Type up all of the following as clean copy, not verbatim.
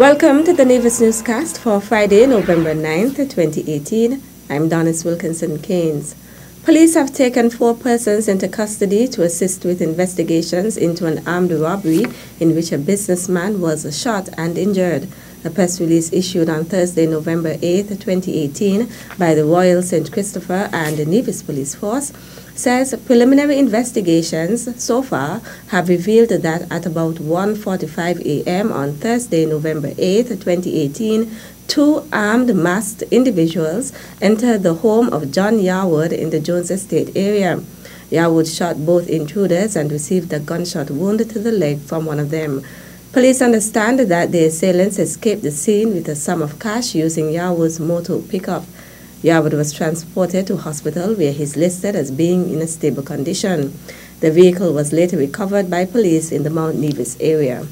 Welcome to the Nevis Newscast for Friday, November 9th, 2018. I'm Donis Wilkinson Keynes. Police have taken 4 persons into custody to assist with investigations into an armed robbery in which a businessman was shot and injured. A press release issued on Thursday, November 8th, 2018 by the Royal St. Christopher and the Nevis Police Force says preliminary investigations so far have revealed that at about 1:45 a.m. on Thursday, November 8th, 2018, 2 armed masked individuals entered the home of John Yarwood in the Jones Estate area. Yarwood shot both intruders and received a gunshot wound to the leg from one of them. Police understand that the assailants escaped the scene with a sum of cash using Yarwood's motor pickup. Yarwood was transported to hospital where he is listed as being in a stable condition. The vehicle was later recovered by police in the Mount Nevis area.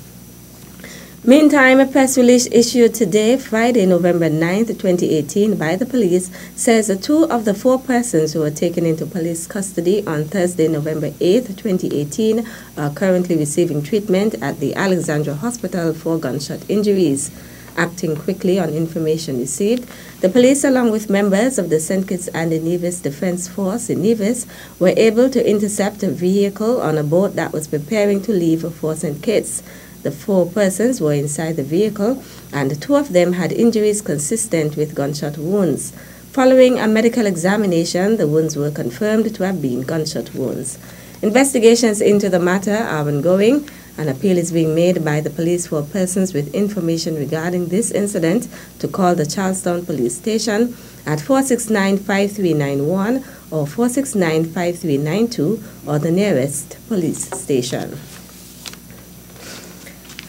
Meantime, a press release issued today, Friday, November 9th, 2018 by the police says that 2 of the 4 persons who were taken into police custody on Thursday, November 8th, 2018 are currently receiving treatment at the Alexandra Hospital for gunshot injuries. Acting quickly on information received, the police, along with members of the St. Kitts and Nevis Defense Force in Nevis, were able to intercept a vehicle on a boat that was preparing to leave for St. Kitts. The 4 persons were inside the vehicle, and 2 of them had injuries consistent with gunshot wounds. Following a medical examination, the wounds were confirmed to have been gunshot wounds. Investigations into the matter are ongoing. An appeal is being made by the police for persons with information regarding this incident to call the Charlestown Police Station at 469-5391 or 469-5392 or the nearest police station.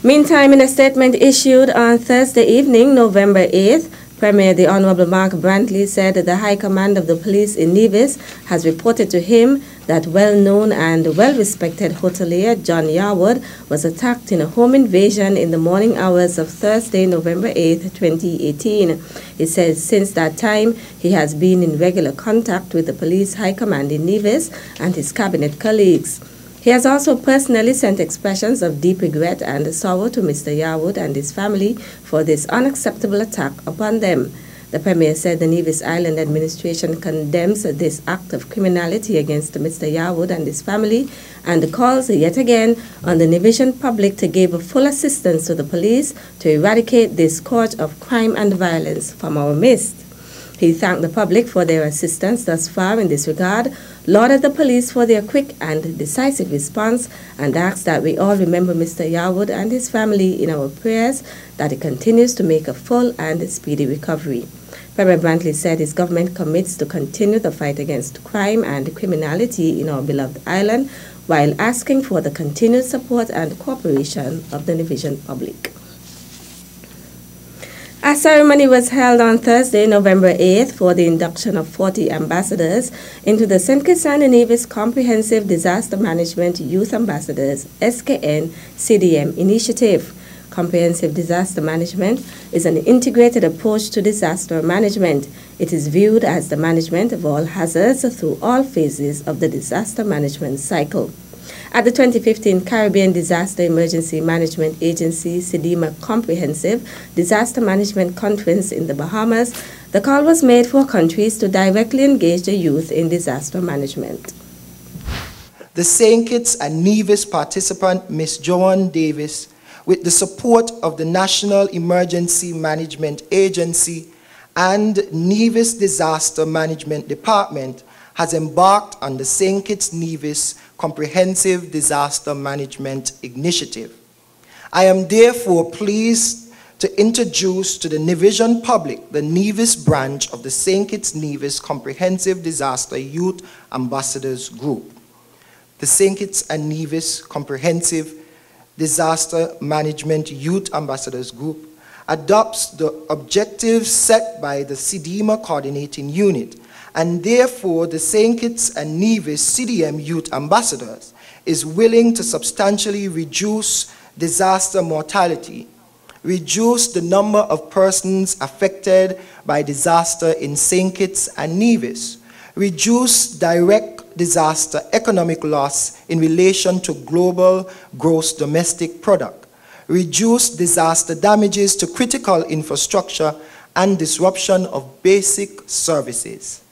Meantime, in a statement issued on Thursday evening, November 8th, Premier the Honorable Mark Brantley said that the High Command of the Police in Nevis has reported to him that well-known and well-respected hotelier John Yarwood was attacked in a home invasion in the morning hours of Thursday, November 8th, 2018. He says since that time, he has been in regular contact with the Police High Command in Nevis and his cabinet colleagues. He has also personally sent expressions of deep regret and sorrow to Mr. Yarwood and his family for this unacceptable attack upon them. The Premier said the Nevis Island administration condemns this act of criminality against Mr. Yarwood and his family and calls yet again on the Nevisian public to give full assistance to the police to eradicate this scourge of crime and violence from our midst. He thanked the public for their assistance thus far in this regard, lauded the police for their quick and decisive response, and asked that we all remember Mr. Yarwood and his family in our prayers, that he continues to make a full and speedy recovery. Premier Brantley said his government commits to continue the fight against crime and criminality in our beloved island, while asking for the continued support and cooperation of the Nevisian public. A ceremony was held on Thursday, November 8th for the induction of 40 ambassadors into the St. Kitts and Nevis Comprehensive Disaster Management Youth Ambassadors SKN CDM initiative. Comprehensive disaster management is an integrated approach to disaster management. It is viewed as the management of all hazards through all phases of the disaster management cycle. At the 2015 Caribbean Disaster Emergency Management Agency CDMA Comprehensive Disaster Management Conference in the Bahamas, the call was made for countries to directly engage the youth in disaster management. The St. Kitts and Nevis participant, Ms. Joan Davis, with the support of the National Emergency Management Agency and Nevis Disaster Management Department, has embarked on the St. Kitts Nevis Comprehensive Disaster Management Initiative. I am therefore pleased to introduce to the Nevisian public the Nevis branch of the St. Kitts Nevis Comprehensive Disaster Youth Ambassadors Group. The St. Kitts and Nevis Comprehensive Disaster Management Youth Ambassadors Group adopts the objectives set by the CDMA Coordinating Unit, and therefore the St. Kitts and Nevis CDM Youth Ambassadors is willing to substantially reduce disaster mortality, reduce the number of persons affected by disaster in St. Kitts and Nevis, reduce direct disaster economic loss in relation to global gross domestic product, reduce disaster damages to critical infrastructure and disruption of basic services,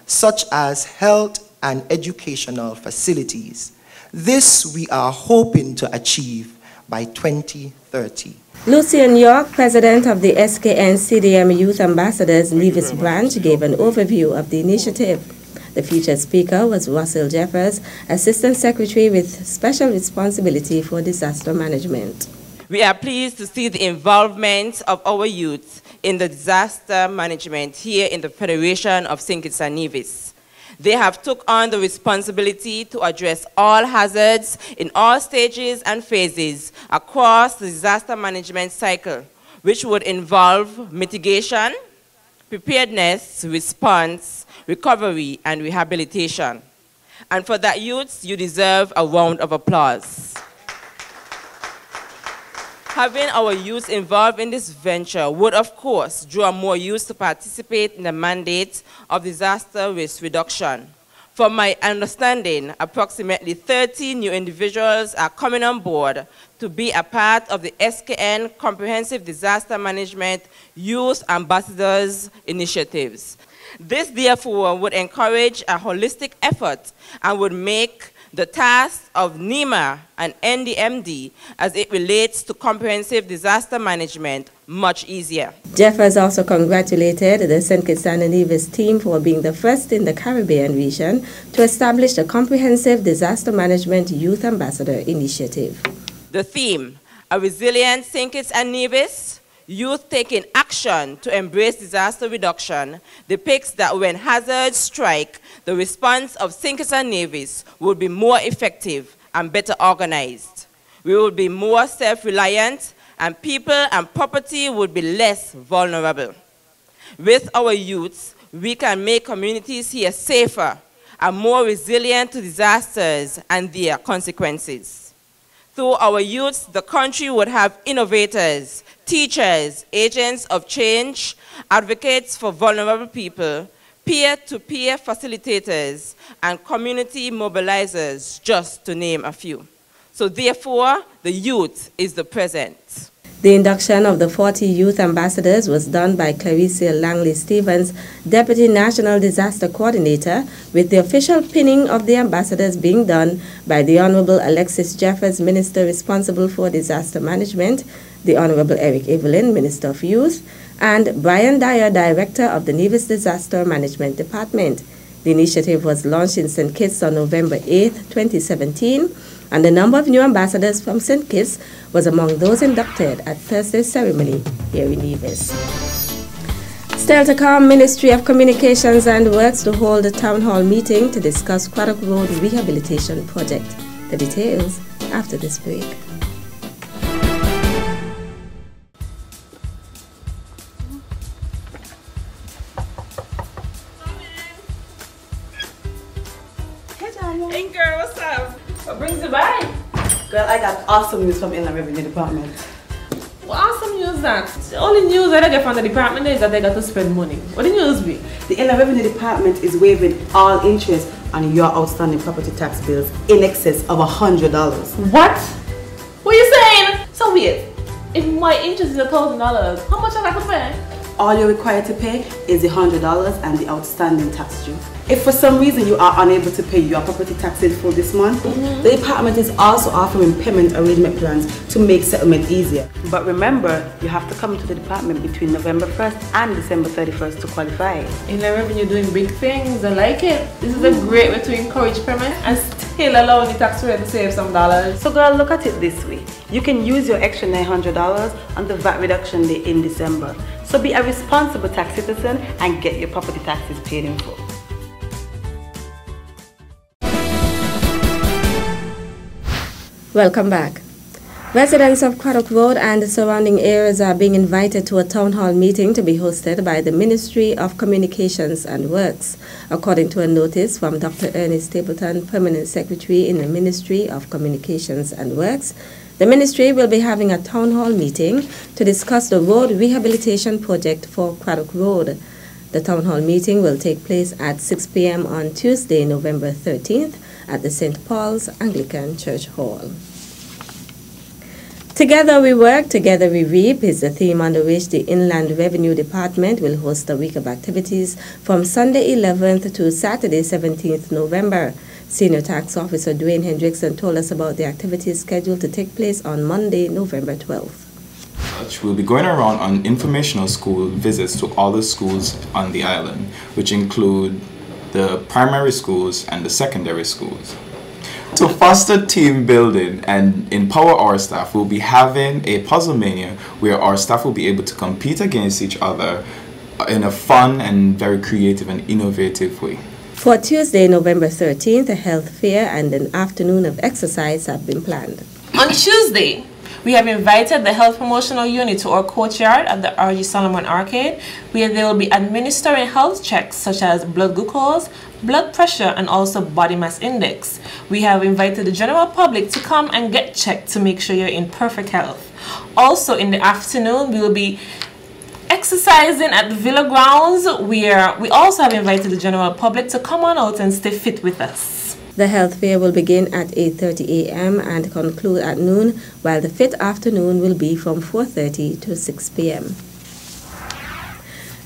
such as health and educational facilities. This we are hoping to achieve by 2030. Lucian York, president of the SKN CDM Youth Ambassadors Nevis branch, gave an overview of the initiative. The featured speaker was Russell Jeffers, Assistant Secretary with special responsibility for disaster management. We are pleased to see the involvement of our youth in the disaster management here in the Federation of St. Kitts and Nevis. They have took on the responsibility to address all hazards in all stages and phases across the disaster management cycle, which would involve mitigation, preparedness, response, recovery, and rehabilitation. And for that, youths, you deserve a round of applause. Having our youth involved in this venture would, of course, draw more youth to participate in the mandate of disaster risk reduction. From my understanding, approximately 30 new individuals are coming on board to be a part of the SKN Comprehensive Disaster Management Youth Ambassadors initiatives. This, therefore, would encourage a holistic effort and would make the task of NEMA and NDMD as it relates to comprehensive disaster management much easier. Jeffers also congratulated the St. Kitts and Nevis team for being the first in the Caribbean region to establish the Comprehensive Disaster Management Youth Ambassador Initiative. The theme, A Resilient St. Kitts and Nevis, Youth Taking Action to Embrace Disaster Reduction, depicts that when hazards strike, the response of St. Kitts and Nevis will be more effective and better organized. We will be more self-reliant, and people and property will be less vulnerable. With our youths, we can make communities here safer and more resilient to disasters and their consequences. Through our youths, the country would have innovators, teachers, agents of change, advocates for vulnerable people, peer-to-peer facilitators, and community mobilizers, just to name a few. So therefore, the youth is the present. The induction of the 40 youth ambassadors was done by Clarissa Langley-Stevens, Deputy National Disaster Coordinator, with the official pinning of the ambassadors being done by the Honorable Alexis Jeffers, Minister responsible for disaster management, the Honorable Eric Evelyn, Minister of Youth, and Brian Dyer, Director of the Nevis Disaster Management Department. The initiative was launched in St. Kitts on November 8, 2017, and the number of new ambassadors from St. Kitts was among those inducted at Thursday's ceremony here in Nevis. Still to come, Ministry of Communications and Works to hold a town hall meeting to discuss Craddock Road Rehabilitation Project. The details after this break. Hey girl, what's up? What brings you by? Girl, I got awesome news from Inland Revenue Department. What awesome news that? The only news I get from the department is that they got to spend money. What the news be? The Inland Revenue Department is waiving all interest on your outstanding property tax bills in excess of $100. What? What are you saying? So weird. If my interest is $1,000, how much I got to pay? All you're required to pay is the $100 and the outstanding tax due. If for some reason you are unable to pay your property tax in full this month, the department is also offering payment arrangement plans to make settlement easier. But remember, you have to come to the department between November 1st and December 31st to qualify. Inland Revenue doing big things. I like it. This is a great way to encourage payment and still allowing the taxpayer to save some dollars. So girl, look at it this way. You can use your extra $900 on the VAT reduction day in December. So be a responsible tax citizen and get your property taxes paid in full. Welcome back. Residents of Craddock Road and the surrounding areas are being invited to a town hall meeting to be hosted by the Ministry of Communications and Works. According to a notice from Dr. Ernest Stapleton, Permanent Secretary in the Ministry of Communications and Works, the ministry will be having a town hall meeting to discuss the road rehabilitation project for Craddock Road. The town hall meeting will take place at 6 p.m. on Tuesday, November 13th at the St. Paul's Anglican Church Hall. Together we work, together we reap is the theme under which the Inland Revenue Department will host a week of activities from Sunday 11th to Saturday 17th November. Senior Tax Officer Dwayne Hendrickson told us about the activities scheduled to take place on Monday, November 12th. We'll be going around on informational school visits to all the schools on the island, which include the primary schools and the secondary schools. To foster team building and empower our staff, we'll be having a puzzle mania where our staff will be able to compete against each other in a fun and very creative and innovative way. For Tuesday, November 13th, a health fair and an afternoon of exercise have been planned. On Tuesday, we have invited the Health Promotional Unit to our courtyard at the R.G. Solomon Arcade, where they will be administering health checks such as blood glucose, blood pressure, and also body mass index. We have invited the general public to come and get checked to make sure you're in perfect health. Also, in the afternoon, we will be exercising at the Villa Grounds, where we also have invited the general public to come on out and stay fit with us. The health fair will begin at 8:30 a.m. and conclude at noon, while the fit afternoon will be from 4:30 to 6 p.m.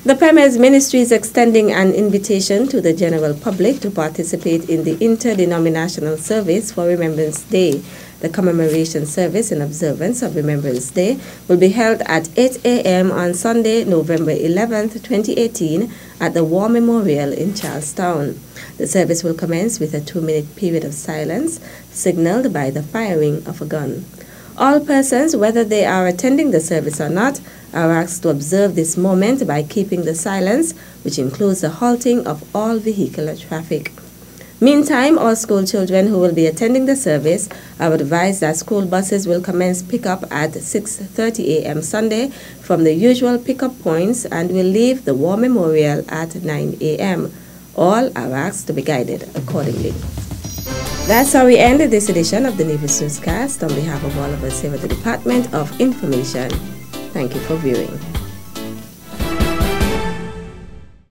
The Premier's Ministry is extending an invitation to the general public to participate in the interdenominational service for Remembrance Day. The commemoration service in observance of Remembrance Day will be held at 8 a.m. on Sunday, November 11th, 2018 at the War Memorial in Charlestown. The service will commence with a 2-minute period of silence, signaled by the firing of a gun. All persons, whether they are attending the service or not, are asked to observe this moment by keeping the silence, which includes the halting of all vehicular traffic. Meantime, all school children who will be attending the service are advised that school buses will commence pickup at 6:30 a.m. Sunday from the usual pickup points and will leave the War Memorial at 9 a.m. All are asked to be guided accordingly. That's how we end this edition of the Nevis Newscast. On behalf of all of us here at the Department of Information, thank you for viewing.